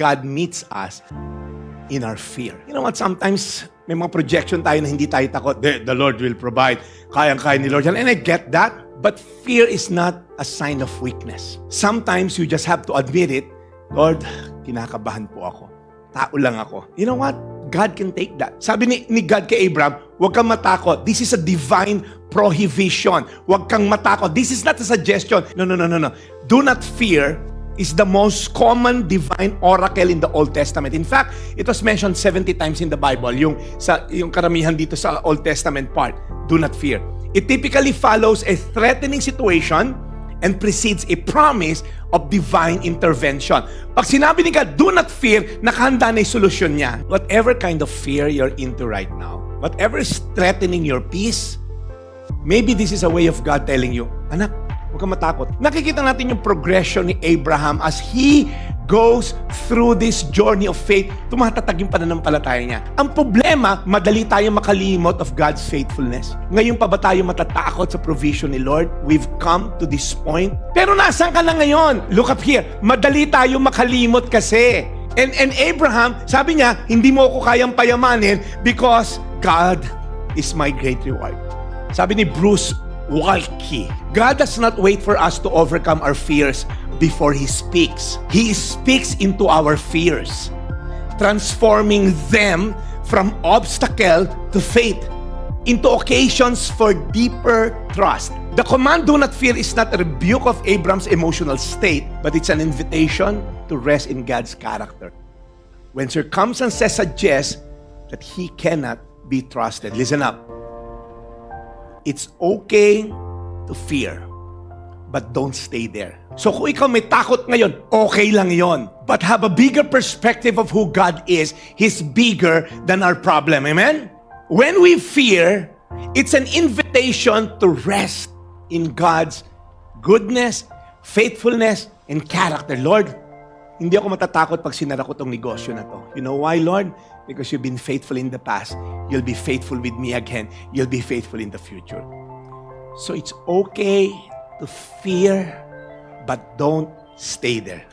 God meets us in our fear. You know what? Sometimes may mga projection tayo na hindi tayo takot. The Lord will provide. Kayang-kaya ni Lord yan. And I get that. But fear is not a sign of weakness. Sometimes you just have to admit it. Lord, kinakabahan po ako. Tao lang ako. You know what? God can take that. Sabi ni God kay Abraham, huwag kang matakot. This is a divine prohibition. Huwag kang matakot. This is not a suggestion. No. Do not fear is the most common divine oracle in the Old Testament. In fact, it was mentioned 70 times in the Bible. Yung karamihan dito sa Old Testament part. Do not fear. It typically follows a threatening situation and precedes a promise of divine intervention. Pag sinabi ni God, do not fear, nakahanda na yung solusyon niya. Whatever kind of fear you're into right now, whatever is threatening your peace, maybe this is a way of God telling you, anak, huwag kang matakot. Nakikita natin yung progression ni Abraham as he goes through this journey of faith. Tumatatag yung pananampalataya niya. Ang problema, madali tayong makalimot of God's faithfulness. Ngayon pa ba tayo matatakot sa provision ni Lord? We've come to this point. Pero nasaan ka na ngayon? Look up here. Madali tayo makalimot kasi. And Abraham, sabi niya, hindi mo ako kayang payamanin because God is my great reward. Sabi ni Bruce Waltke, God does not wait for us to overcome our fears before He speaks. He speaks into our fears, transforming them from obstacle to faith, into occasions for deeper trust. The command, do not fear, is not a rebuke of Abraham's emotional state, but it's an invitation to rest in God's character. When circumstances suggest that He cannot be trusted, listen up. It's okay to fear, but don't stay there. So kung ikaw may takot ngayon, okay lang yon. But have a bigger perspective of who God is. He's bigger than our problem. Amen? When we fear, it's an invitation to rest in God's goodness, faithfulness, and character. Lord, hindi ako matatakot pag sinara ko tong negosyo na to. You know why, Lord? Because you've been faithful in the past. You'll be faithful with me again. You'll be faithful in the future. So it's okay to fear, but don't stay there.